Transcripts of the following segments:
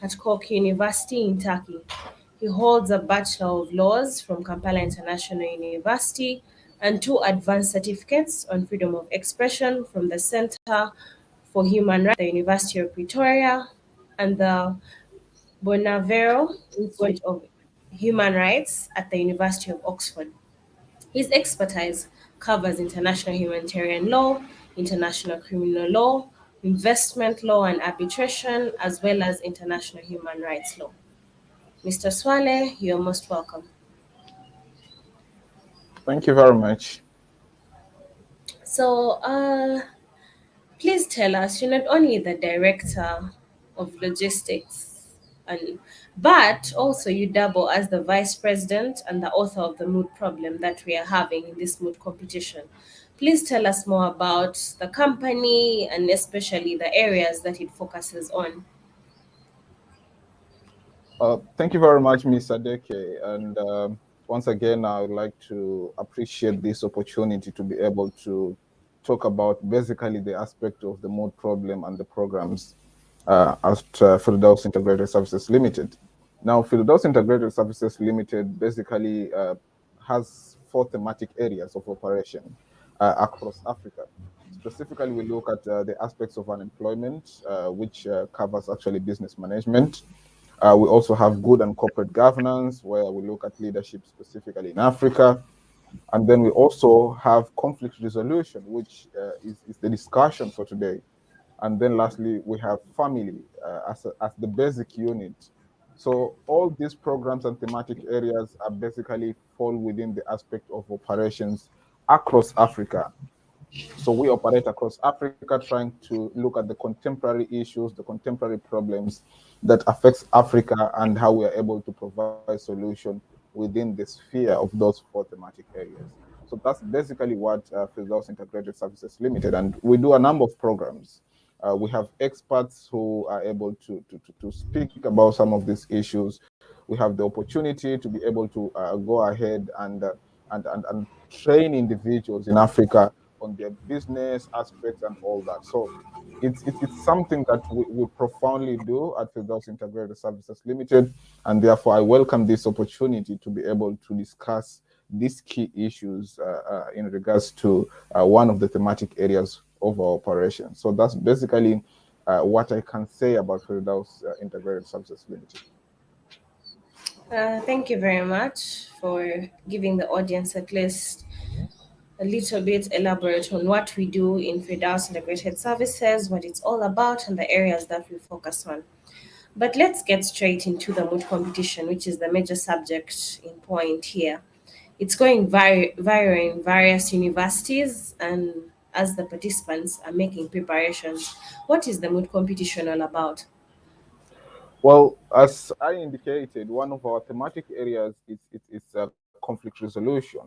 at Cork University in Turkey. He holds a Bachelor of Laws from Kampala International University and two advanced certificates on freedom of expression from the Center for Human Rights at the University of Pretoria and the Bonavero Institute of Human Rights at the University of Oxford. His expertise covers international humanitarian law, international criminal law, investment law and arbitration, as well as international human rights law. Mr. Swale, you're most welcome. Thank you very much. So, please tell us, you're not only the director of logistics, and but also you double as the vice president and the author of the mood problem that we are having in this mood competition. Please tell us more about the company and especially the areas that it focuses on. Thank you very much, Ms. Adeke. And once again, I would like to appreciate this opportunity to be able to talk about basically the aspect of the mode problem and the programs at Firdaus Integrated Services Limited. Now, Firdaus Integrated Services Limited basically has four thematic areas of operation across Africa. Specifically, we look at the aspects of unemployment, which covers actually business management. We also have good and corporate governance, where we look at leadership specifically in Africa. And then we also have conflict resolution, which is the discussion for today. And then lastly, we have family as the basic unit. So all these programs and thematic areas are basically fall within the aspect of operations across Africa. So we operate across Africa, trying to look at the contemporary issues, the contemporary problems that affects Africa, and how we are able to provide solution within the sphere of those four thematic areas. So that's basically what Firdaus Integrated Services Limited, and we do a number of programs. We have experts who are able to speak about some of these issues. We have the opportunity to be able to go ahead and train individuals in Africa on their business aspects and all that. So it's something that we profoundly do at Firdaus Integrated Services Limited, and therefore I welcome this opportunity to be able to discuss these key issues in regards to one of the thematic areas of our operation. So that's basically what I can say about Firdaus Integrated Services Limited. Thank you very much for giving the audience at least a little bit elaborate on what we do in Firdaus Integrated Services, what it's all about, and the areas that we focus on. But let's get straight into the mood competition, which is the major subject in point here. It's going viral in various universities, and as the participants are making preparations, what is the mood competition all about? Well, as I indicated, one of our thematic areas is conflict resolution.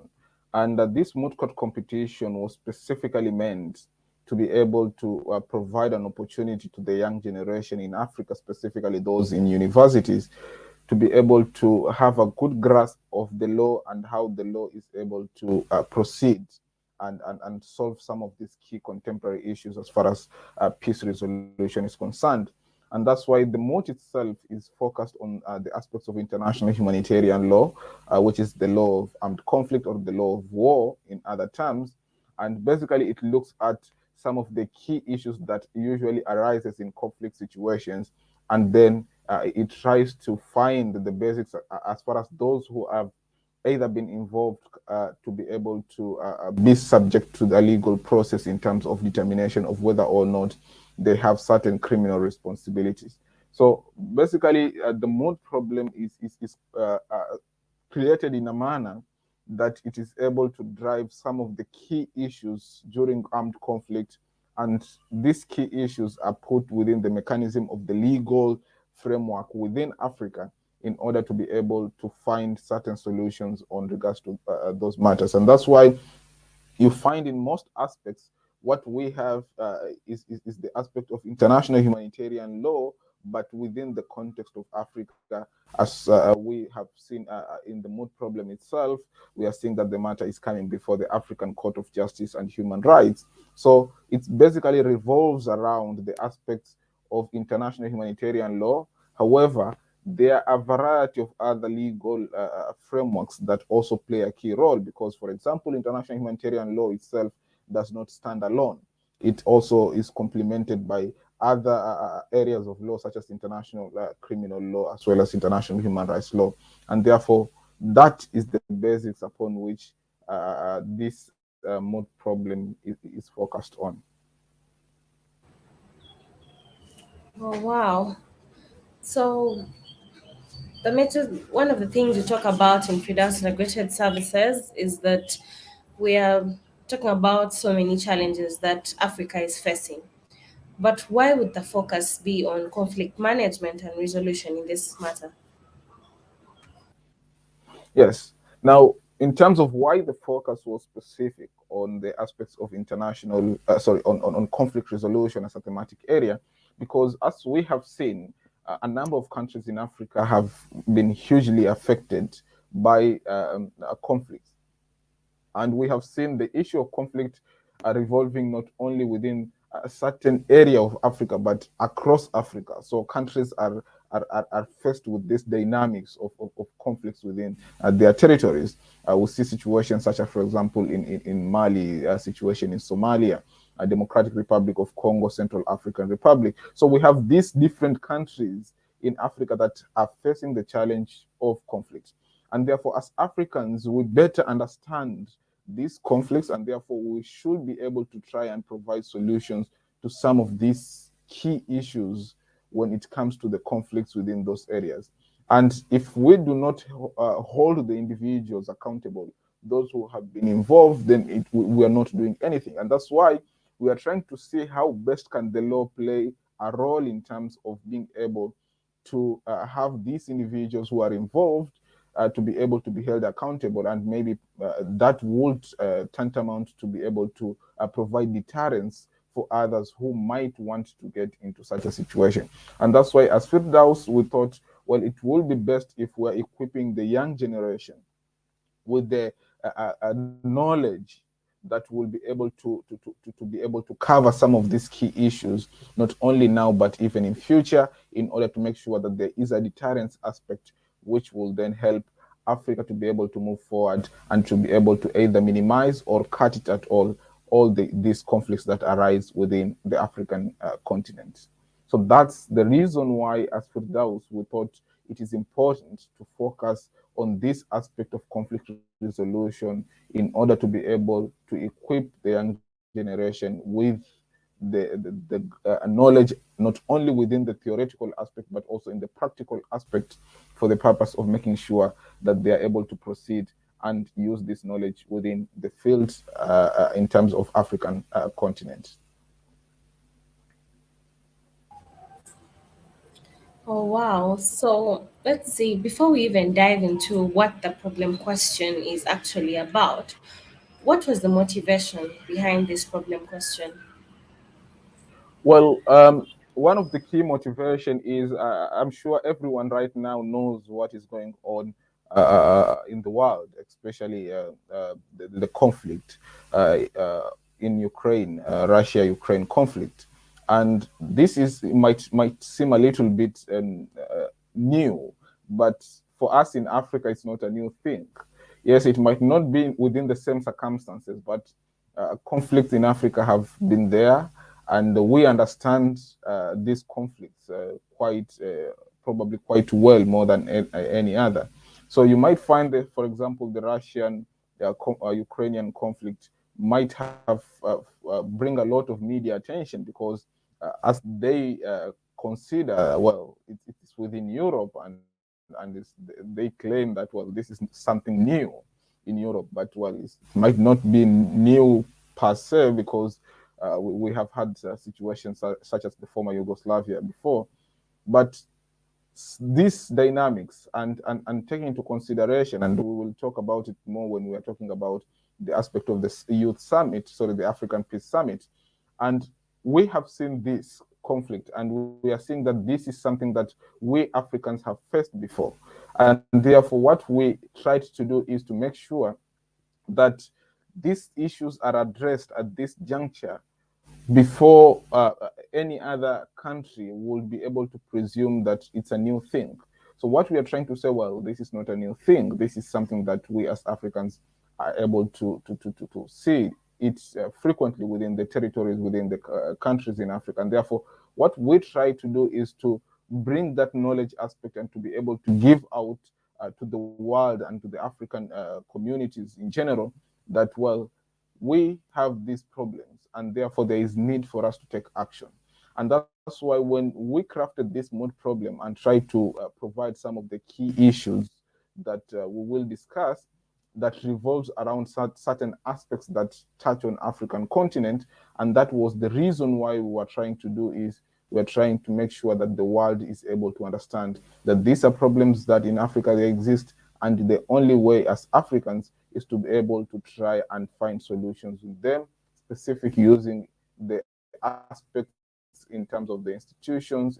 And this moot court competition was specifically meant to be able to provide an opportunity to the young generation in Africa, specifically those in universities, to be able to have a good grasp of the law and how the law is able to proceed and solve some of these key contemporary issues as far as peace resolution is concerned. And that's why the MOOT itself is focused on the aspects of international humanitarian law, which is the law of armed conflict or the law of war in other terms. And basically, it looks at some of the key issues that usually arises in conflict situations, and then it tries to find the basics as far as those who have either been involved to be able to be subject to the legal process in terms of determination of whether or not they have certain criminal responsibilities. So basically, the mood problem is created in a manner that it is able to drive some of the key issues during armed conflict, and these key issues are put within the mechanism of the legal framework within Africa in order to be able to find certain solutions on regards to those matters. And that's why you find in most aspects what we have is the aspect of international humanitarian law, but within the context of Africa, as we have seen in the mood problem itself, we are seeing that the matter is coming before the African Court of Justice and Human Rights. So it basically revolves around the aspects of international humanitarian law However, there are a variety of other legal frameworks that also play a key role because, for example, international humanitarian law itself does not stand alone. It also is complemented by other areas of law, such as international criminal law, as well as international human rights law. And therefore, that is the basics upon which this mood problem is focused on. Oh, wow. So one of the things we talk about in Freedom's integrated services is that we are talking about so many challenges that Africa is facing. But why would the focus be on conflict management and resolution in this matter? Yes. Now, in terms of why the focus was specific on the aspects of international, on conflict resolution as a thematic area, because as we have seen, a number of countries in Africa have been hugely affected by conflicts. And we have seen the issue of conflict revolving not only within a certain area of Africa, but across Africa. So countries are faced with this dynamics of conflicts within their territories. We see situations such as, for example, in Mali, a situation in Somalia, a Democratic Republic of Congo, Central African Republic. So we have these different countries in Africa that are facing the challenge of conflict. And therefore, as Africans, we better understand these conflicts, and therefore we should be able to try and provide solutions to some of these key issues when it comes to the conflicts within those areas. And if we do not hold the individuals accountable, those who have been involved, then we are not doing anything. And that's why we are trying to see how best can the law play a role in terms of being able to have these individuals who are involved to be able to be held accountable, and maybe that would tantamount to be able to provide deterrence for others who might want to get into such a situation. And that's why, as Firdaus, we thought, well, it will be best if we're equipping the young generation with the knowledge that will be able to be able to cover some of these key issues, not only now but even in future, in order to make sure that there is a deterrence aspect which will then help Africa to be able to move forward and to be able to either minimize or cut it at all these conflicts that arise within the African continent. So that's the reason why, as Firdaus, we thought it is important to focus on this aspect of conflict resolution in order to be able to equip the young generation with the knowledge, not only within the theoretical aspect, but also in the practical aspect, for the purpose of making sure that they are able to proceed and use this knowledge within the field in terms of African continent. Oh, wow. So let's see, before we even dive into what the problem question is actually about, what was the motivation behind this problem question? Well, one of the key motivation is I'm sure everyone right now knows what is going on in the world, especially the conflict in Ukraine, Russia-Ukraine conflict, and this is might seem a little bit new, but for us in Africa, it's not a new thing. Yes, it might not be within the same circumstances, but conflicts in Africa have been there, and we understand these conflicts quite probably quite well, more than any other. So you might find that, for example, the Russian Ukrainian conflict might have bring a lot of media attention because as they consider, well, it's within Europe, and they claim that, well, this is something new in Europe, but well, it might not be new per se, because we have had situations such as the former Yugoslavia before. But these dynamics, and taking into consideration, and we will talk about it more when we are talking about the aspect of the youth summit, sorry, the African Peace Summit. And we have seen this conflict, and we are seeing that this is something that we Africans have faced before. And therefore, what we tried to do is to make sure that these issues are addressed at this juncture before any other country will be able to presume that it's a new thing. So what we are trying to say, well, this is not a new thing. This is something that we as Africans are able to see it frequently within the territories, within the countries in Africa. And therefore, what we try to do is to bring that knowledge aspect and to be able to give out to the world and to the African communities in general that, well, we have these problems and therefore there is need for us to take action. And that's why when we crafted this mood problem and tried to provide some of the key issues that we will discuss that revolves around certain aspects that touch on African continent, and that was the reason why we were trying to do is we're trying to make sure that the world is able to understand that these are problems that in Africa they exist, and the only way as Africans is to be able to try and find solutions with them, specific using the aspects in terms of the institutions,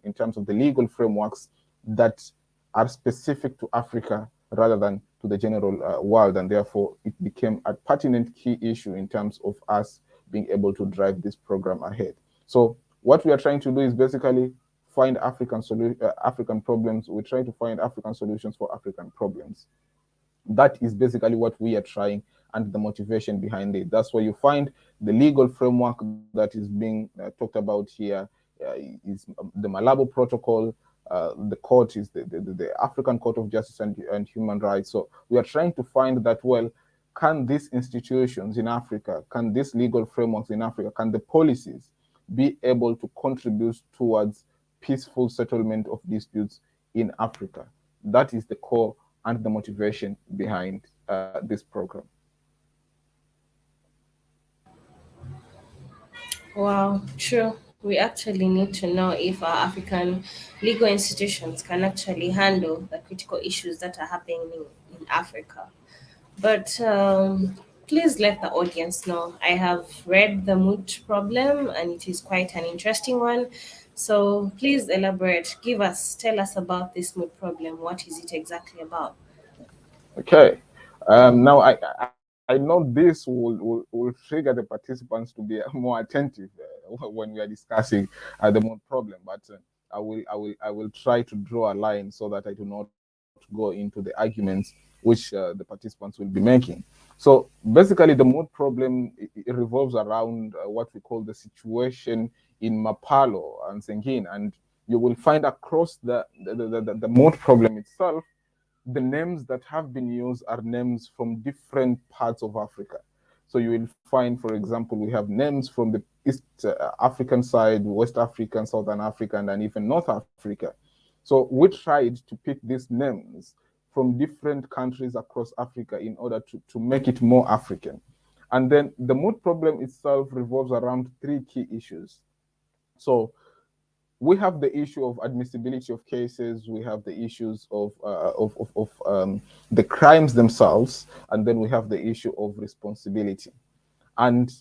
in terms of the legal frameworks that are specific to Africa rather than to the general world. And therefore, it became a pertinent key issue in terms of us being able to drive this program ahead. So what we are trying to do is basically find African problems. We try to find African solutions for African problems. That is basically what we are trying and the motivation behind it. That's why you find the legal framework that is being talked about here is the Malabo Protocol. The court is the African Court of Justice and Human Rights. So we are trying to find that, well, can these institutions in Africa, can these legal frameworks in Africa, can the policies be able to contribute towards peaceful settlement of disputes in Africa? That is the core and the motivation behind this program. Wow, true. We actually need to know if our African legal institutions can actually handle the critical issues that are happening in Africa. But please let the audience know. I have read the moot problem and it is quite an interesting one. So please elaborate. Tell us about this moot problem. What is it exactly about? Okay. Now, I know this will trigger the participants to be more attentive when we are discussing the mood problem, but I will try to draw a line so that I do not go into the arguments which the participants will be making. So basically, the mood problem it revolves around what we call the situation in Mapalo and Sengin, and you will find across the mood problem itself the names that have been used are names from different parts of Africa. So you will find, for example, we have names from the East African side, West African, Southern African, and even North Africa. So we tried to pick these names from different countries across Africa in order to make it more African. And then the mood problem itself revolves around three key issues. So we have the issue of admissibility of cases, we have the issues of the crimes themselves, and then we have the issue of responsibility. And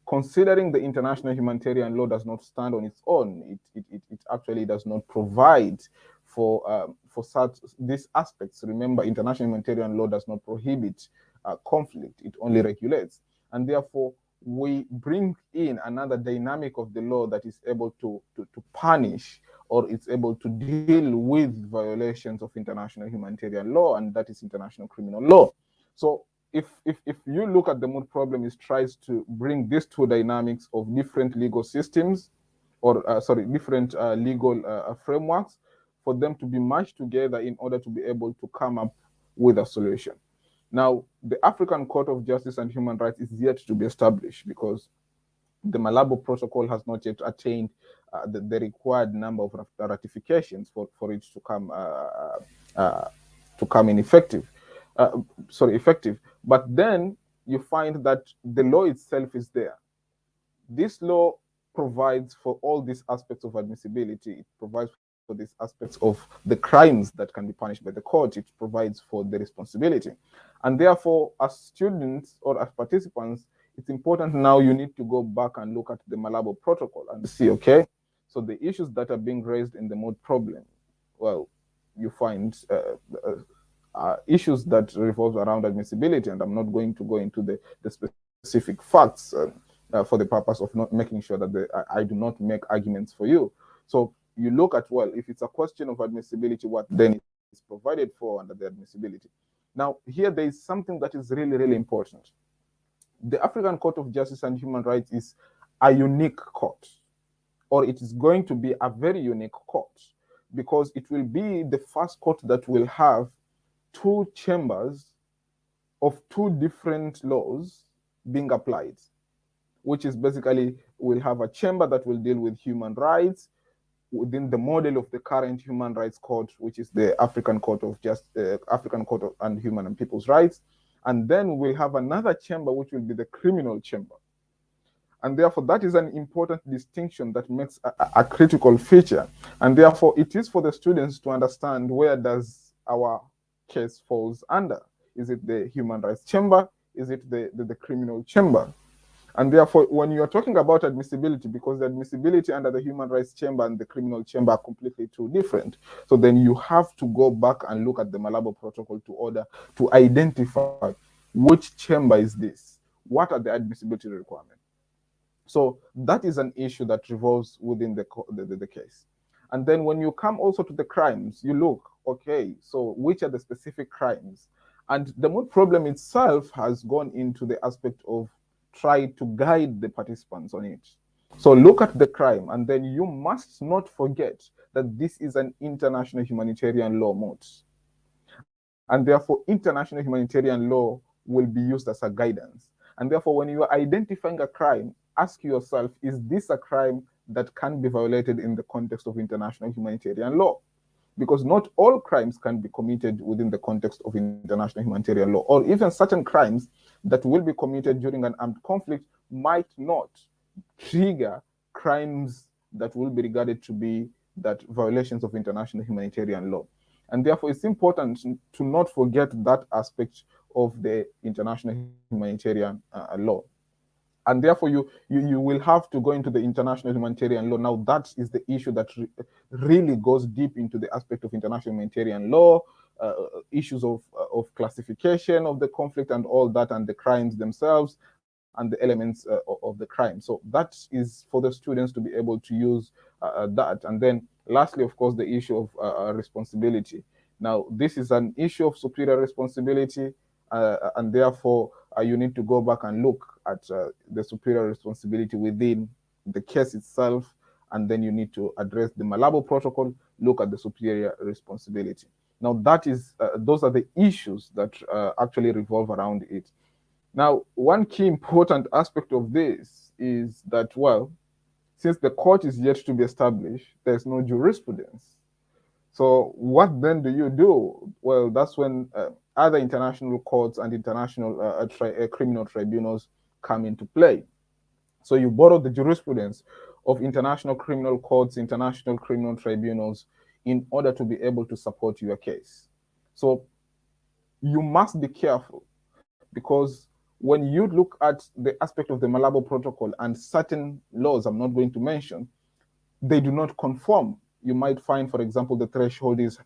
considering the international humanitarian law does not stand on its own, it actually does not provide for such these aspects. Remember, international humanitarian law does not prohibit conflict; it only regulates, and therefore we bring in another dynamic of the law that is able to punish or it's able to deal with violations of international humanitarian law, and that is international criminal law. So if you look at the mood problem, it tries to bring these two dynamics of different legal systems, or different legal frameworks, for them to be mashed together in order to be able to come up with a solution. Now, the African Court of Justice and Human Rights is yet to be established because the Malabo Protocol has not yet attained the required number of ratifications for it to come in effective. But then you find that the law itself is there. This law provides for all these aspects of admissibility. It provides for these aspects of the crimes that can be punished by the court. It provides for the responsibility. And therefore, as students or as participants, it's important now you need to go back and look at the Malabo Protocol and see, okay, so the issues that are being raised in the mood problem, well, you find issues that revolve around admissibility, and I'm not going to go into the specific facts for the purpose of not making sure that I do not make arguments for you. So you look at, well, if it's a question of admissibility, what then is provided for under the admissibility. Now, here there is something that is really, really important. The African Court of Justice and Human Rights is a unique court, or it is going to be a very unique court, because it will be the first court that will have two chambers of two different laws being applied, which is basically, we'll have a chamber that will deal with human rights within the model of the current human rights court, which is the African Court of African Court and Human and People's Rights. And then we'll have another chamber, which will be the criminal chamber. And therefore, that is an important distinction that makes a critical feature. And therefore, it is for the students to understand, where does our case falls under? Is it the human rights chamber? Is it the criminal chamber? And therefore, when you are talking about admissibility, because the admissibility under the human rights chamber and the criminal chamber are completely two different, so then you have to go back and look at the Malabo Protocol to identify which chamber is this, what are the admissibility requirements. So that is an issue that revolves within the case. And then when you come also to the crimes, you look, okay, so which are the specific crimes? And the moot problem itself has gone into the aspect of try to guide the participants on it. So look at the crime, and then you must not forget that this is an international humanitarian law moot. And therefore, international humanitarian law will be used as a guidance. And therefore, when you are identifying a crime, ask yourself, is this a crime that can be violated in the context of international humanitarian law? Because not all crimes can be committed within the context of international humanitarian law, or even certain crimes that will be committed during an armed conflict might not trigger crimes that will be regarded to be that violations of international humanitarian law. And therefore, it's important to not forget that aspect of the international humanitarian law. And therefore, you will have to go into the international humanitarian law. Now, that is the issue that really goes deep into the aspect of international humanitarian law, issues of classification of the conflict and all that, and the crimes themselves, and the elements of the crime. So that is for the students to be able to use that. And then lastly, of course, the issue of responsibility. Now, this is an issue of superior responsibility, and therefore you need to go back and look at the superior responsibility within the case itself, and then you need to address the Malabo Protocol, look at the superior responsibility. Now, that is those are the issues that actually revolve around it. Now, one key important aspect of this is that, well, since the court is yet to be established, there's no jurisprudence. So what then do you do? Well, that's when other international courts and international criminal tribunals come into play. So you borrow the jurisprudence of international criminal courts, international criminal tribunals, in order to be able to support your case. So you must be careful, because when you look at the aspect of the Malabo Protocol and certain laws I'm not going to mention, they do not conform. You might find, for example, the threshold is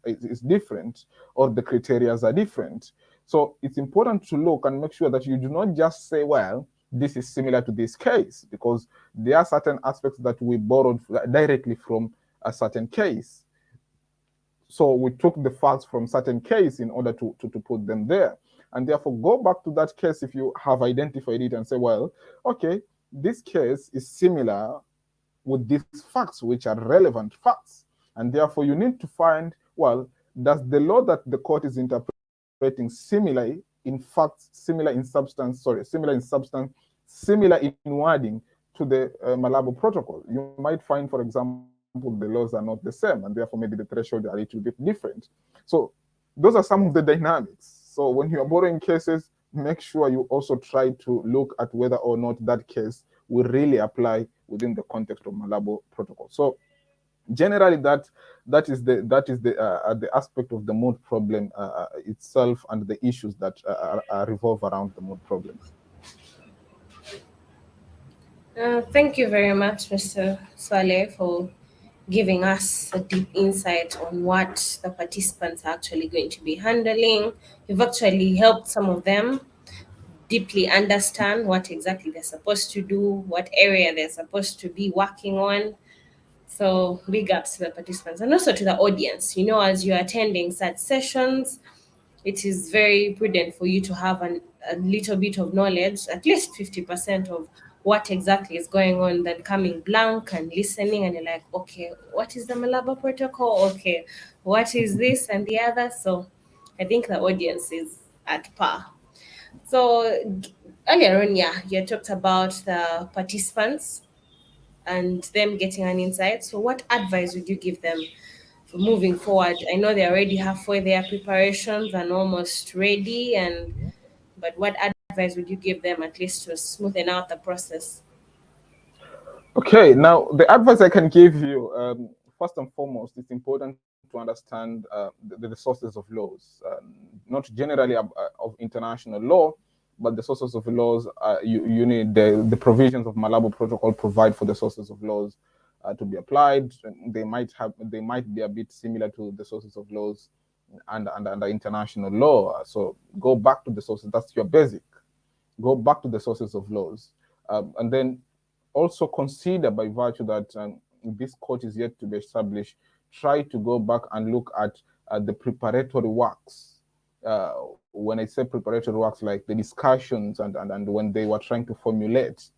different, or the criteria are different. So it's important to look and make sure that you do not just say, well, this is similar to this case, because there are certain aspects that we borrowed directly from a certain case. So we took the facts from certain case in order to put them there. And therefore, go back to that case if you have identified it and say, well, okay, this case is similar with these facts, which are relevant facts. And therefore, you need to find, well, does the law that the court is interpreting similar in facts, similar in substance, similar in wording to the Malabo Protocol? You might find, for example, the laws are not the same, and therefore maybe the threshold are a little bit different. So those are some of the dynamics. So when you are borrowing cases, make sure you also try to look at whether or not that case will really apply within the context of Malabo Protocol. So generally, that is the aspect of the moot problem itself, and the issues that revolve around the moot problem. Thank you very much, Mr. Swale, for giving us a deep insight on what the participants are actually going to be handling. You've actually helped some of them deeply understand what exactly they're supposed to do, what area they're supposed to be working on. So big ups to the participants and also to the audience. As you're attending such sessions, it is very prudent for you to have a little bit of knowledge, at least 50% of what exactly is going on, than coming blank and listening and you're like, okay, what is the Malaba protocol? Okay, what is this and the other? So I think the audience is at par. So earlier on, yeah, you talked about the participants and them getting an insight. So what advice would you give them for moving forward? I know they're already halfway their preparations and almost ready, and but what advice would you give them at least to smoothen out the process? Okay, now the advice I can give you, first and foremost, it's important to understand the sources of laws, not generally of international law, but the sources of laws. You need the provisions of Malabo Protocol provide for the sources of laws to be applied. They might be a bit similar to the sources of laws and the international law. So go back to the sources. That's your basic. Go back to the sources of laws, and then also consider, by virtue that this court is yet to be established, try to go back and look at the preparatory works. When I say preparatory works, like the discussions and when they were trying to formulate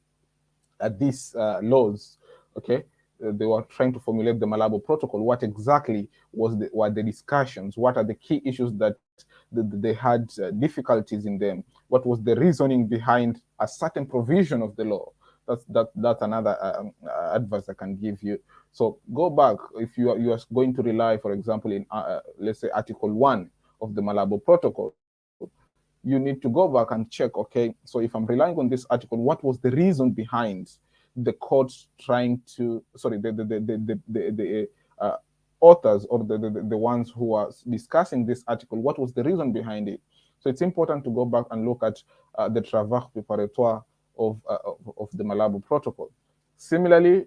these laws, okay, they were trying to formulate the Malabo Protocol. What exactly were the discussions? What are the key issues that they had difficulties in them? What was the reasoning behind a certain provision of the law? That's another advice I can give you. So go back if you are going to rely, for example, in let's say Article 1 of the Malabo Protocol. You need to go back and check. Okay, so if I'm relying on this article, what was the reason behind the court trying to, sorry, the authors or the ones who are discussing this article, what was the reason behind it? So it's important to go back and look at the travaux préparatoire of the Malabo Protocol. Similarly,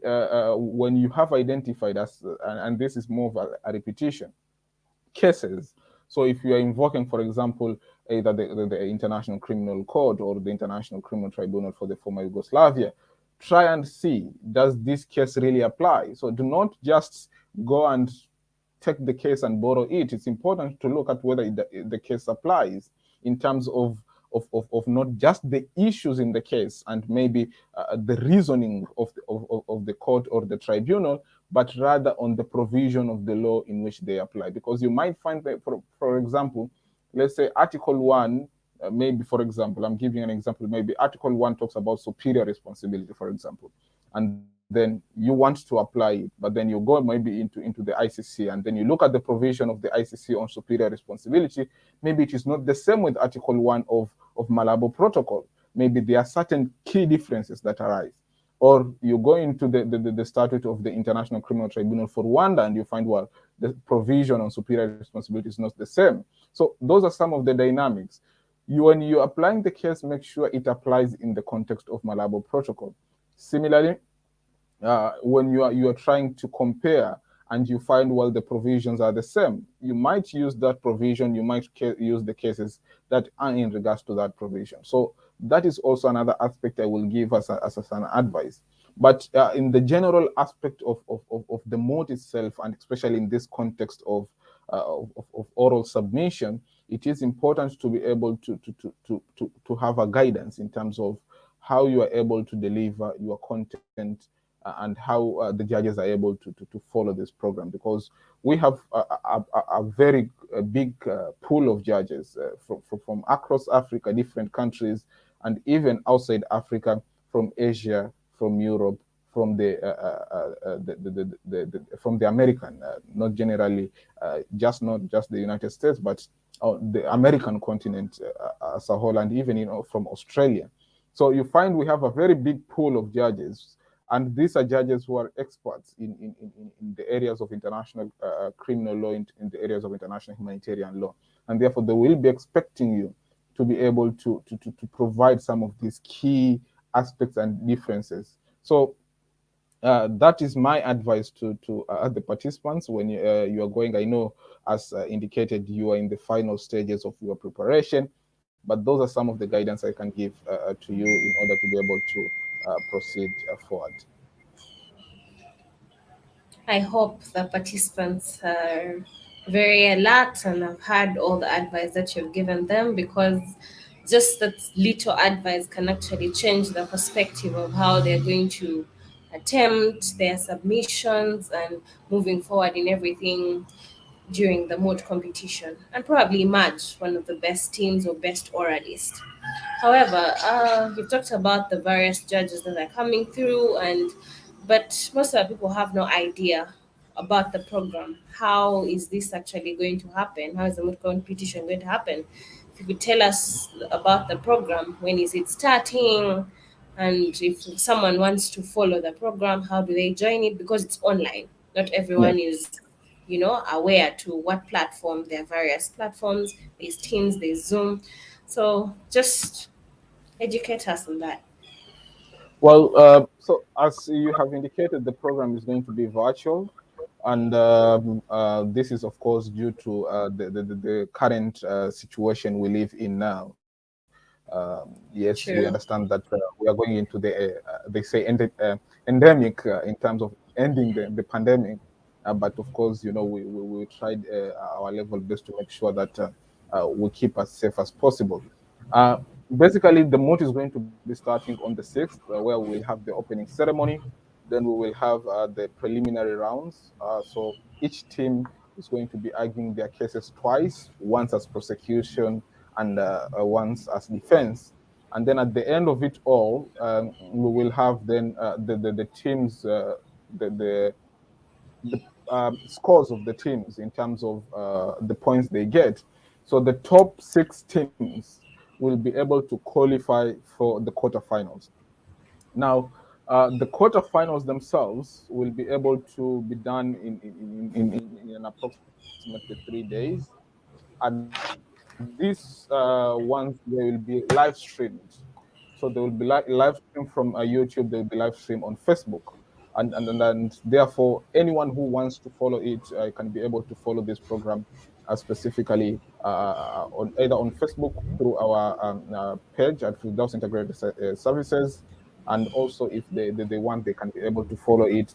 when you have identified as, and this is more of a repetition, cases. So if you are invoking, for example, either the International Criminal Court or the International Criminal Tribunal for the former Yugoslavia, try and see, does this case really apply? So do not just go and take the case and borrow it. It's important to look at whether the case applies in terms of not just the issues in the case and maybe the reasoning of the court or the tribunal, but rather on the provision of the law in which they apply. Because you might find that, for example, let's say Article 1, maybe, for example, I'm giving an example, maybe Article 1 talks about superior responsibility, for example. And then you want to apply it, but then you go maybe into the ICC, and then you look at the provision of the ICC on superior responsibility. Maybe it is not the same with Article 1 of Malabo Protocol. Maybe there are certain key differences that arise. Or you go into the statute of the International Criminal Tribunal for Rwanda and you find, well, the provision on superior responsibility is not the same. So those are some of the dynamics. When you're applying the case, make sure it applies in the context of Malabo Protocol. Similarly, when you are trying to compare and you find, well, the provisions are the same, you might use that provision, you might use the cases that are in regards to that provision. So that is also another aspect I will give as an advice. But in the general aspect of the mode itself, and especially in this context of oral submission, it is important to be able to have a guidance in terms of how you are able to deliver your content and how the judges are able to follow this program, because we have a very big pool of judges from across Africa, different countries, and even outside Africa, from Asia, from Europe, from from the American, not generally, not just the United States, but the American continent as a whole, and even from Australia. So you find we have a very big pool of judges, and these are judges who are experts in the areas of international criminal law, in the areas of international humanitarian law, and therefore they will be expecting you to be able to provide some of these key aspects and differences. So that is my advice to the participants when you are going. I know, as indicated, you are in the final stages of your preparation, But those are some of the guidance I can give to you in order to be able to proceed forward. I hope the participants are very alert and have had all the advice that you've given them, because just that little advice can actually change the perspective of how they're going to attempt their submissions and moving forward in everything during the MOOT competition, and probably emerge one of the best teams or best oralists. However, you've talked about the various judges that are coming through, and but most of the people have no idea about the program. How is this actually going to happen? How is the mood competition going to happen? If you could tell us about the program, when is it starting, and if someone wants to follow the program, how do they join it? Because it's online. Not Yeah. everyone is, aware to what platform. There are various platforms. There's Teams, there's Zoom. So just educate us on that. Well, so as you have indicated, the program is going to be virtual, and this is, of course, due to the current situation we live in now. Yes, we understand True. that we are going into the they say endemic in terms of ending the pandemic, but of course, we tried our level best to make sure that we keep as safe as possible. Uh, Basically, the MOOT is going to be starting on the 6th, where we will have the opening ceremony. Then we will have the preliminary rounds. So each team is going to be arguing their cases twice, once as prosecution and once as defense. And then at the end of it all, we will have then the teams, the the scores of the teams in terms of the points they get. So the top 6 teams will be able to qualify for the quarterfinals. Now, the quarterfinals themselves will be able to be done in approximately 3 days. And these ones, they will be live streamed. So they will be live stream from YouTube. They will be live stream on Facebook, and therefore anyone who wants to follow it can be able to follow this program specifically on either on Facebook through our page at Firdaus Integrated Services, and also if they want, they can be able to follow it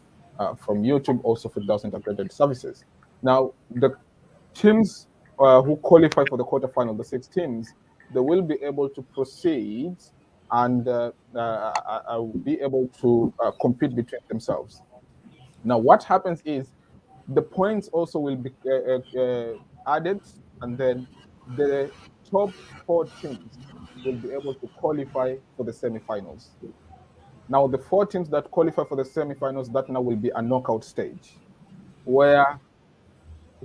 from YouTube, also Firdaus Integrated Services. Now, the teams who qualify for the quarterfinal, the 6 teams, they will be able to proceed and be able to compete between themselves. Now, what happens is the points also will be added, and then the top 4 teams will be able to qualify for the semifinals. Now, the 4 teams that qualify for the semifinals, that now will be a knockout stage where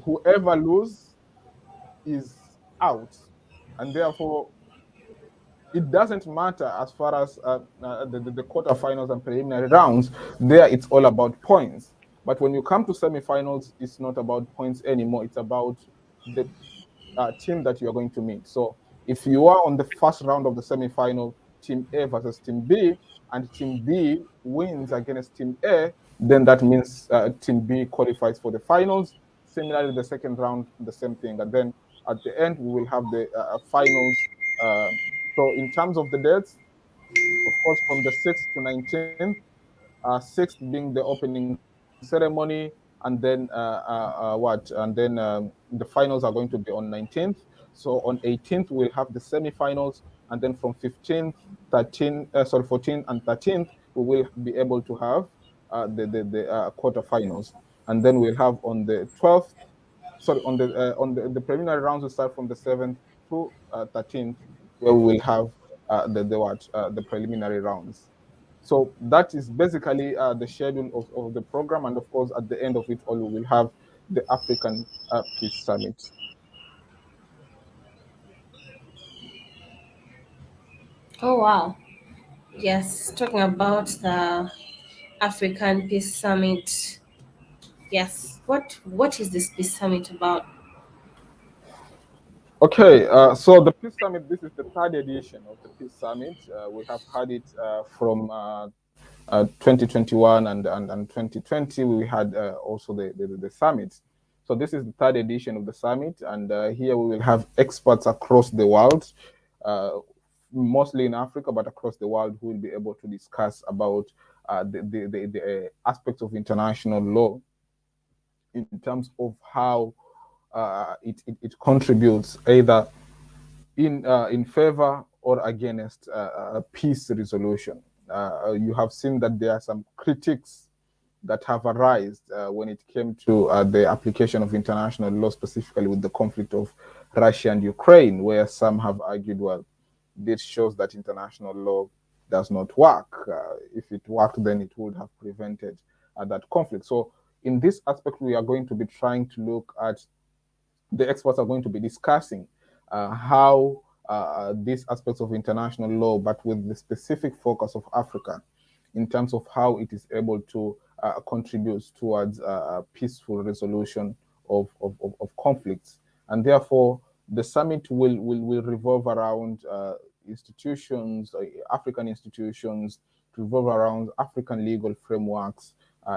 whoever loses is out, and therefore it doesn't matter as far as the quarterfinals and preliminary rounds. There, it's all about points. But when you come to semifinals, it's not about points anymore. It's about the team that you are going to meet. So if you are on the first round of the semifinal, Team A versus Team B, and Team B wins against Team A, then that means Team B qualifies for the finals. Similarly, the second round, the same thing. And then at the end, we will have the finals. So in terms of the dates, of course, from the 6th to 19th, 6th being the opening ceremony, and then the finals are going to be on 19th. So on 18th, we'll have the semifinals, and then from 15th, 14th, and 13th, we will be able to have the quarterfinals, and then we'll have on the 12th. Sorry, on the preliminary rounds will start from the 7th to 13th, where we will have the preliminary rounds. So that is basically the schedule of the program, and of course, at the end of it all, we will have the African Peace Summit. Oh wow. Yes, talking about the African Peace Summit. Yes. What is this Peace Summit about? Okay, so the Peace Summit, this is the third edition of the Peace Summit. We have had it from 2021 and 2020. We had also the summit. So this is the third edition of the summit, and here we will have experts across the world mostly in Africa, but across the world, who will be able to discuss about the aspects of international law in terms of how it contributes either in favor or against peace resolution. You have seen that there are some critics that have arisen when it came to the application of international law, specifically with the conflict of Russia and Ukraine, where some have argued, well, this shows that international law does not work. If it worked, then it would have prevented that conflict. So, in this aspect, we are going to be trying to look at the experts are going to be discussing how these aspects of international law, but with the specific focus of Africa, in terms of how it is able to contribute towards a peaceful resolution of conflicts. And therefore, the summit will revolve around institutions, African institutions, to revolve around African legal frameworks,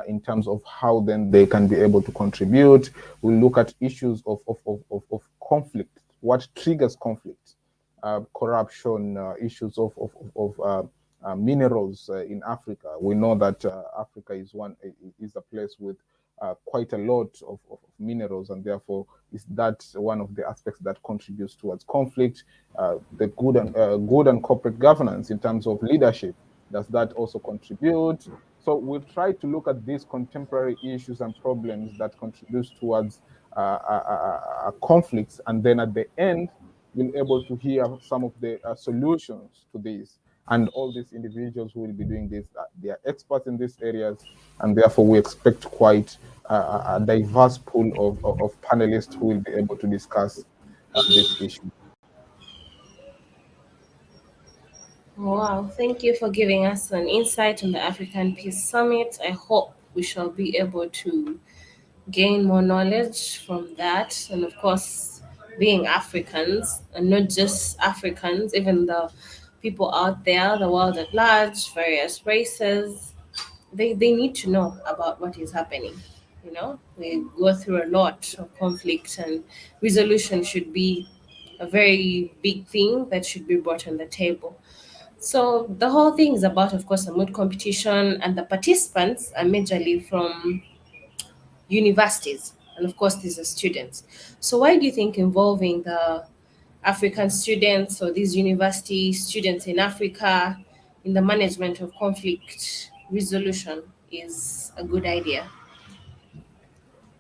in terms of how then they can be able to contribute. We'll look at issues of conflict, what triggers conflict, corruption, issues of minerals in Africa. We know that Africa is a place with quite a lot of minerals, and therefore is that one of the aspects that contributes towards conflict. The good and corporate governance in terms of leadership, does that also contribute? So we'll try to look at these contemporary issues and problems that contribute towards conflicts, and then at the end, we'll be able to hear some of the solutions to these. And all these individuals who will be doing this, they are experts in these areas, and therefore we expect quite a diverse pool of panelists who will be able to discuss this issue. Wow, thank you for giving us an insight on the African Peace Summit. I hope we shall be able to gain more knowledge from that. And of course, being Africans, and not just Africans, even the people out there, the world at large, various races, they need to know about what is happening. You know, we go through a lot of conflict, and resolution should be a very big thing that should be brought on the table. So the whole thing is about, of course, a mood competition, and the participants are majorly from universities, and of course, these are students. So why do you think involving the African students or these university students in Africa in the management of conflict resolution is a good idea?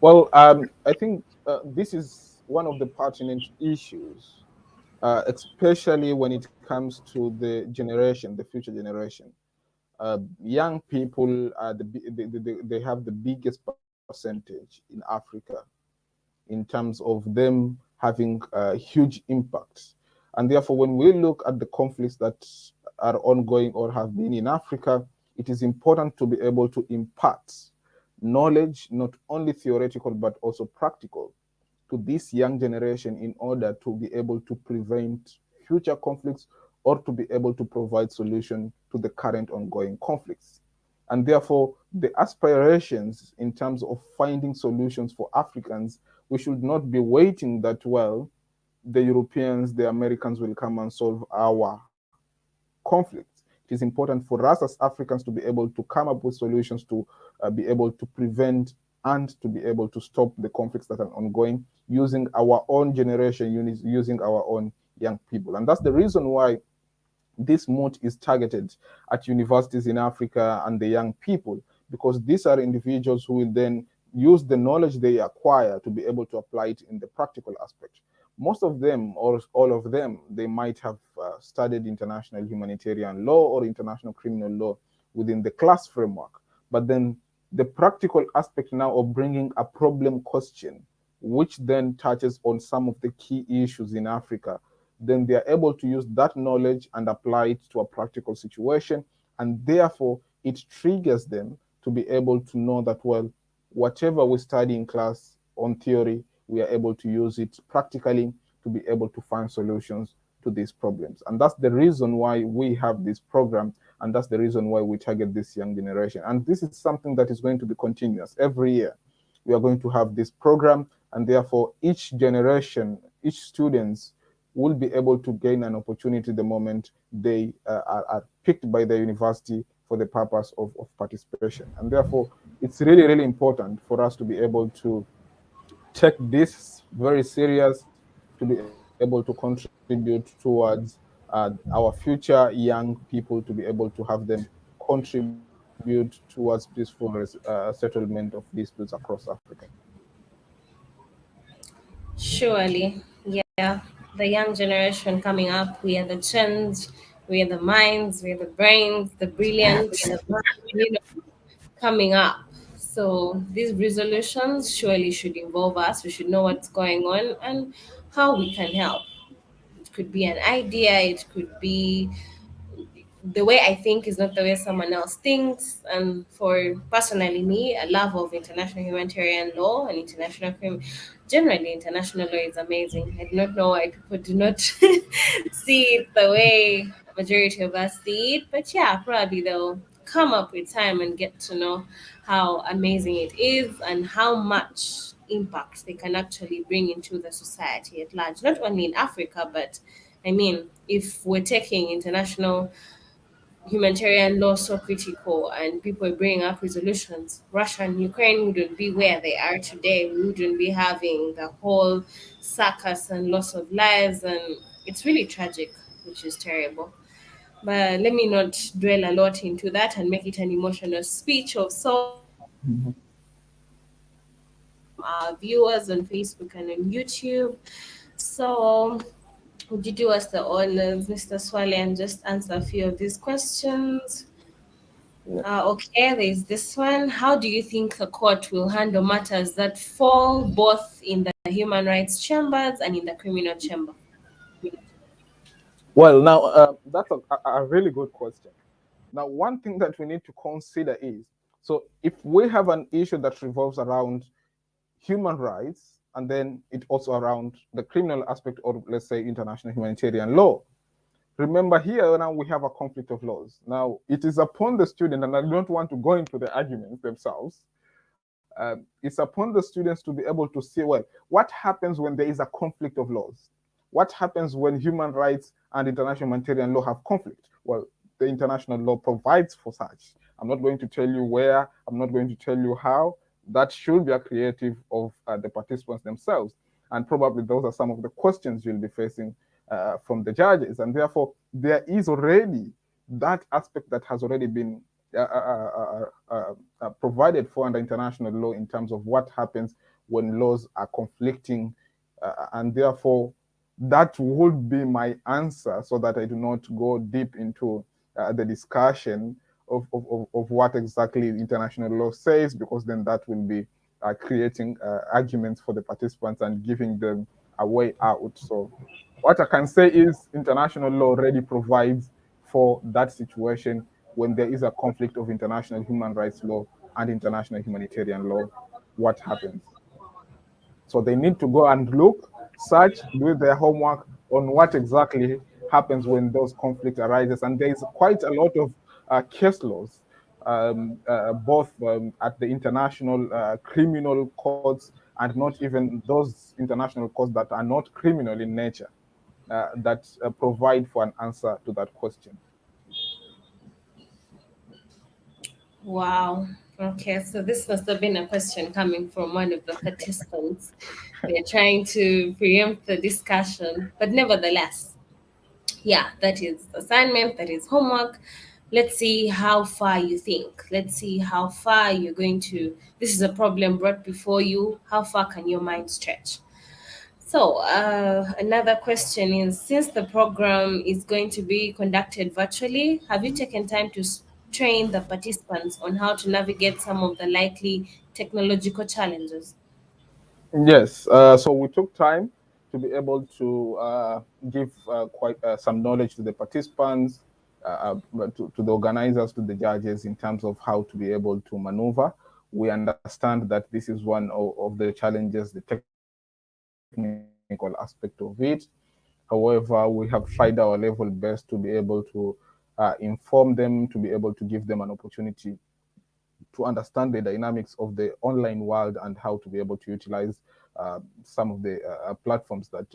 Well, I think this is one of the pertinent issues, especially when it comes to the generation, the future generation. Young people are they have the biggest percentage in Africa in terms of them having huge impacts. And therefore, when we look at the conflicts that are ongoing or have been in Africa, it is important to be able to impart knowledge, not only theoretical but also practical, to this young generation in order to be able to prevent future conflicts or to be able to provide solution to the current ongoing conflicts. And therefore, the aspirations in terms of finding solutions for Africans, we should not be waiting that, well, the Europeans, the Americans will come and solve our conflicts. It is important for us as Africans to be able to come up with solutions to be able to prevent and to be able to stop the conflicts that are ongoing using our own generation, using our own young people. And that's the reason why this MOOT is targeted at universities in Africa and the young people, because these are individuals who will then use the knowledge they acquire to be able to apply it in the practical aspect. Most of them, or all of them, they might have studied international humanitarian law or international criminal law within the class framework. But then the practical aspect now of bringing a problem question, which then touches on some of the key issues in Africa, then they are able to use that knowledge and apply it to a practical situation. And therefore, it triggers them to be able to know that, well, whatever we study in class on theory, we are able to use it practically to be able to find solutions to these problems. And that's the reason why we have this program. And that's the reason why we target this young generation. And this is something that is going to be continuous every year. We are going to have this program, and therefore each generation, each students will be able to gain an opportunity the moment they are picked by the university for the purpose of participation. And therefore, it's really, really important for us to be able to take this very serious, to be able to contribute towards our future young people, to be able to have them contribute towards peaceful settlement of disputes across Africa. Surely, yeah. The young generation coming up, we are the trends, we are the minds, we are the brains, the brilliant, you know, coming up. So these resolutions surely should involve us. We should know what's going on and how we can help. It could be an idea, it could be the way I think is not the way someone else thinks. And for personally me, a love of international humanitarian law and international crime, generally international law is amazing. I do not know why people do not see it the way majority of us see it, but yeah, probably they'll come up with time and get to know how amazing it is and how much impact they can actually bring into the society at large, not only in Africa, but I mean, if we're taking international humanitarian law so critical and people are bringing up resolutions, Russia and Ukraine wouldn't be where they are today. We wouldn't be having the whole saccas and loss of lives, and it's really tragic, which is terrible. But let me not dwell a lot into that and make it an emotional speech of sorts. Let me just read some of the questions that we have from our viewers on Facebook and on YouTube. So, would you do us the honors, Mr. Swale, and just answer a few of these questions? Yeah. Okay, there's this one. How do you think the court will handle matters that fall both in the human rights chambers and in the criminal chamber? Well, now that's a really good question. Now, one thing that we need to consider is, so if we have an issue that revolves around human rights, and then it also around the criminal aspect, or let's say international humanitarian law. Remember, here now we have a conflict of laws. Now, it is upon the student, and I don't want to go into the arguments themselves. It's upon the students to be able to see, well, what happens when there is a conflict of laws? What happens when human rights and international humanitarian law have conflict? Well, the international law provides for such. I'm not going to tell you where, I'm not going to tell you how. That should be a creative of the participants themselves. And probably those are some of the questions you'll be facing from the judges. And therefore, there is already that aspect that has already been provided for under international law in terms of what happens when laws are conflicting. And therefore, that would be my answer so that I do not go deep into the discussion of what exactly international law says, because then that will be creating arguments for the participants and giving them a way out. So what I can say is international law already provides for that situation when there is a conflict of international human rights law and international humanitarian law, what happens. So they need to go and look, search, do their homework on what exactly happens when those conflicts arises. And there is quite a lot of case laws, both at the international criminal courts and not even those international courts that are not criminal in nature, that provide for an answer to that question. Wow. Okay, so this must have been a question coming from one of the participants. They're trying to preempt the discussion, but nevertheless, yeah, that is assignment, that is homework. Let's see how far you think. Let's see how far you're going to. This is a problem brought before you. How far can your mind stretch? So, another question is, since the program is going to be conducted virtually, have you taken time to train the participants on how to navigate some of the likely technological challenges? Yes, so we took time to be able to give quite some knowledge to the participants, to the organizers, to the judges in terms of how to be able to maneuver. We understand that this is one of the challenges, the technical aspect of it. However, we have tried our level best to be able to inform them, to be able to give them an opportunity to understand the dynamics of the online world and how to be able to utilize some of the platforms that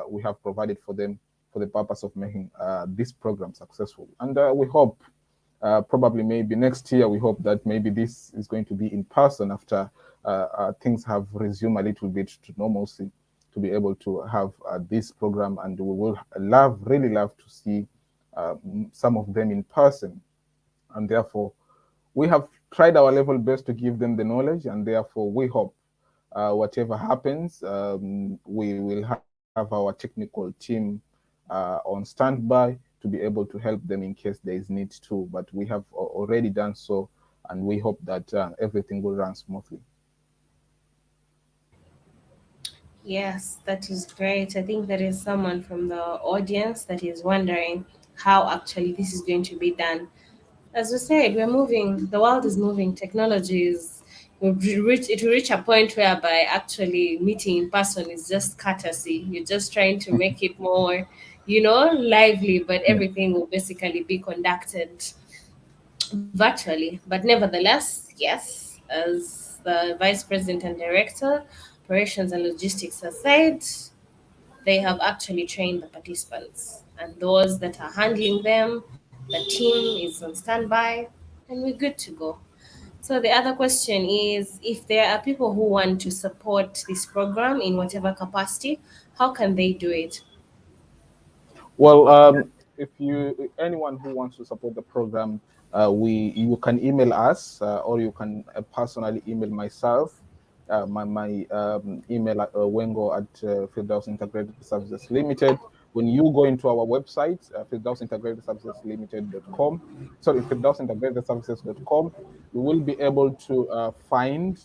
we have provided for them for the purpose of making this program successful. And we hope probably maybe next year, we hope that maybe this is going to be in person after things have resumed a little bit to normalcy, to be able to have this program. And we will really love to see some of them in person. And therefore, we have tried our level best to give them the knowledge, and therefore we hope whatever happens, we will have our technical team on standby to be able to help them in case there is need to. But we have already done so, and we hope that everything will run smoothly. Yes, that is great. I think there is someone from the audience that is wondering how actually this is going to be done. As we said, we're moving, the world is moving, technology is it will reach a point whereby actually meeting in person is just courtesy. You're just trying to make it more, lively, but Yeah. everything will basically be conducted virtually. But nevertheless, yes, as the vice president and director, operations and logistics aside, they have actually trained the participants and those that are handling them. The team is on standby, and we're good to go. So the other question is, if there are people who want to support this program in whatever capacity, how can they do it? Well, if you anyone who wants to support the program, we you can email us, or you can personally email myself. My email at wengo at Firdaus Integrated Services Limited. When you go into our website, Firdaus Integrated Services Limited.com, sorry, Firdaus Integrated Services.com, you will be able to find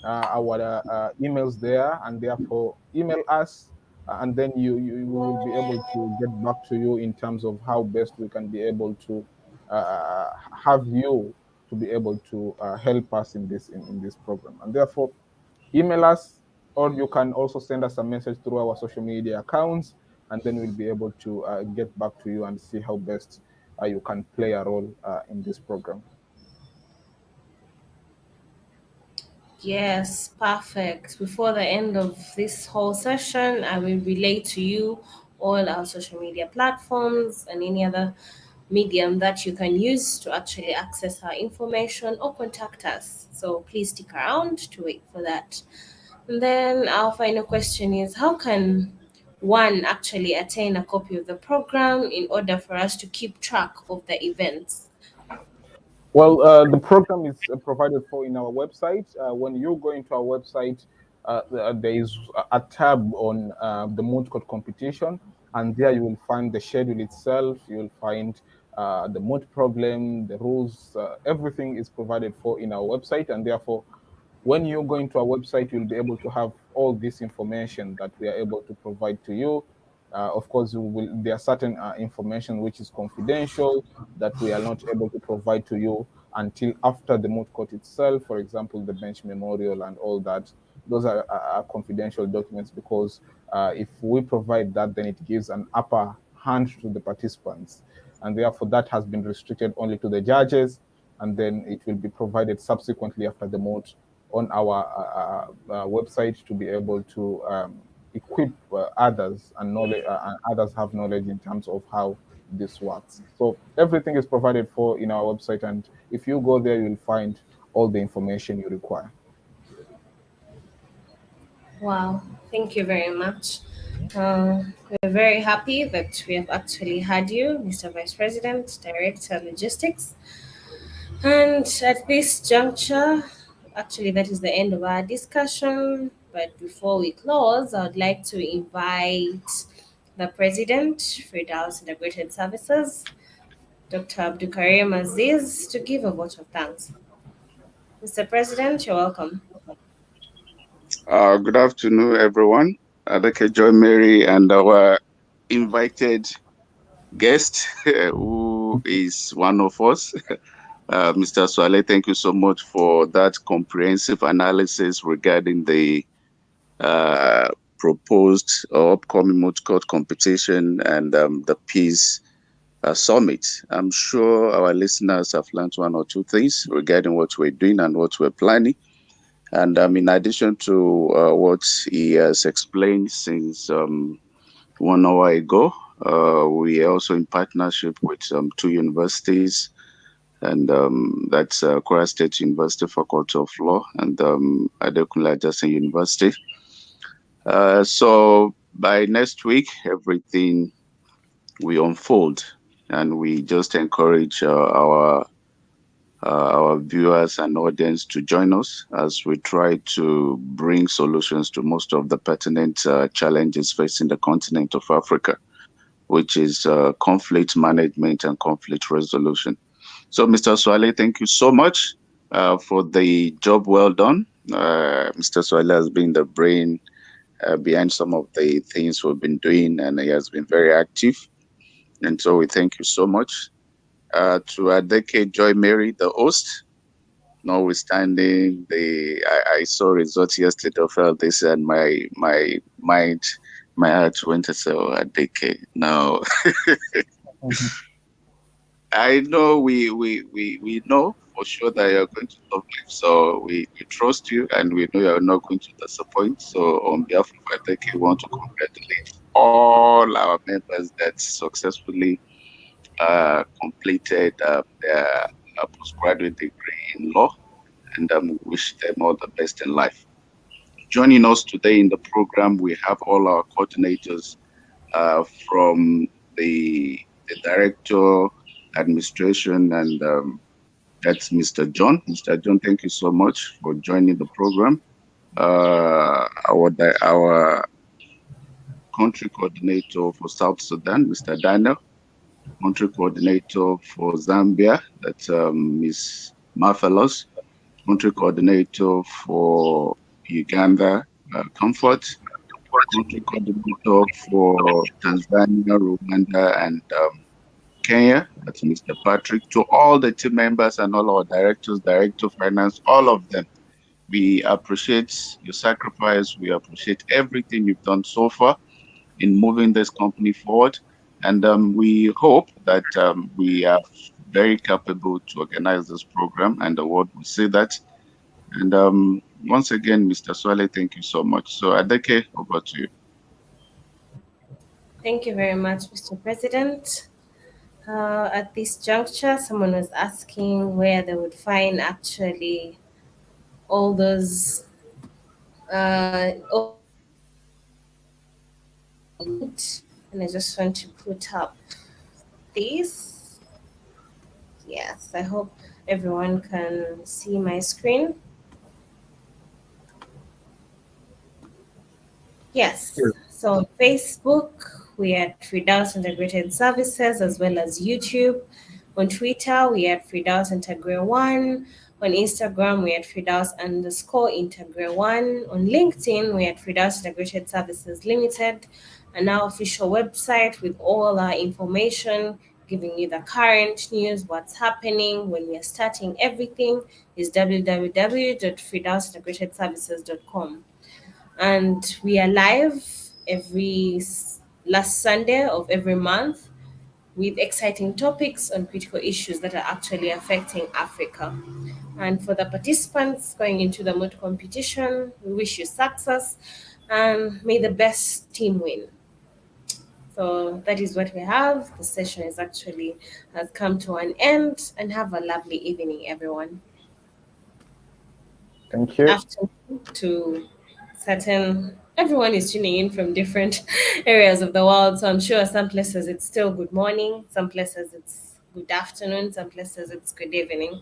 our emails there, and therefore email us, and then you we will be able to get back to you in terms of how best we can be able to have you to be able to help us in this program. And therefore, email us, or you can also send us a message through our social media accounts, and then we'll be able to get back to you and see how best you can play a role in this program. Yes, perfect. Before the end of this whole session, I will relay to you all our social media platforms and any other medium that you can use to actually access our information or contact us. So please stick around to wait for that. And then our final question is, how can one actually attain a copy of the program in order for us to keep track of the events? Well, the program is provided for in our website. When you go into our website, there is a tab on the Moot Competition, and there you will find the schedule itself. You will find the moot problem, the rules, everything is provided for in our website, and therefore, when you go into our website, you'll be able to have all this information that we are able to provide to you. Of course, there are certain information which is confidential that we are not able to provide to you until after the moot court itself. For example, the bench memorial and all that. Those are confidential documents, because if we provide that, then it gives an upper hand to the participants, and therefore that has been restricted only to the judges, and then it will be provided subsequently after the moot on our website to be able to equip others, and knowledge, and others have knowledge in terms of how this works. So everything is provided for in our website, and if you go there, you'll find all the information you require. Wow, thank you very much. We're very happy that we have actually had you, Mr. Vice President, Director Logistics. And at this juncture, actually, that is the end of our discussion. But before we close, I would like to invite the President, Firdaus Integrated Services, Dr. Abdukarim Aziz, to give a vote of thanks. Mr. President, you're welcome. Good afternoon, everyone. I'd like to join Mary and our invited guest, who is one of us, Mr. Swale. Thank you so much for that comprehensive analysis regarding the uh, proposed or upcoming moot court competition and the peace summit. I'm sure our listeners have learned one or two things regarding what we're doing and what we're planning. And in addition to what he has explained since 1 hour ago, we are also in partnership with two universities, and that's Kwara State University Faculty of Law and Adekunle Ajasin University. So by next week, everything will unfold, and we just encourage our viewers and audience to join us as we try to bring solutions to most of the pertinent challenges facing the continent of Africa, which is conflict management and conflict resolution. So, Mr. Swale, thank you so much for the job well done. Mr. Swale has been the brain behind some of the things we've been doing, and he has been very active. And so we thank you so much. To Adeke Joy Mary, the host, notwithstanding I saw results yesterday of all this, and my mind, my heart went to say, oh, Adeke. Now I know we know for sure that you're going to top life. So we trust you, and we know you're not going to disappoint. So on behalf of Adeke, we want to congratulate all our members that successfully completed their postgraduate degree in law, and wish them all the best in life. Joining us today in the program, we have all our coordinators from the director, administration, and that's Mr. John. Mr. John, thank you so much for joining the program. Our country coordinator for South Sudan, Mr. Daniel. Country coordinator for Zambia, that's Ms. Marvelous. Country coordinator for Uganda, Comfort. Country coordinator for Tanzania, Rwanda, and Kenya, that's Mr. Patrick. To all the team members and all our directors, director of finance, all of them, we appreciate your sacrifice. We appreciate everything you've done so far in moving this company forward. And we hope that we are very capable to organize this program, and the world will see that. And once again, Mr. Swale, thank you so much. So Adeke, over to you. Thank you very much, Mr. President. At this juncture, someone was asking where they would find actually all those all and I just want to put up this. Yes, I hope everyone can see my screen. Yes. So on Facebook, we had Fridaus Integrated Services as well as YouTube. On Twitter, we had Fridaus Integral One. On Instagram, we had Fridaus_Integral One. On LinkedIn, we had Fridaus Integrated Services Limited, and our official website with all our information, giving you the current news, what's happening, when we are starting everything, is www.fridausintegratedservices.com. And we are live every last Sunday of every month with exciting topics on critical issues that are actually affecting Africa. And for the participants going into the MOOT competition, we wish you success and may the best team win. So that is what we have. The session is actually has come to an end, and have a lovely evening, everyone. Thank you. Afternoon to certain everyone is tuning in from different areas of the world. So I'm sure some places it's still good morning, some places it's good afternoon, some places it's good evening.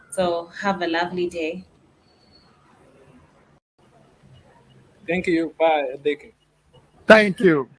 So have a lovely day. Thank you. Bye, Adeke. Thank you.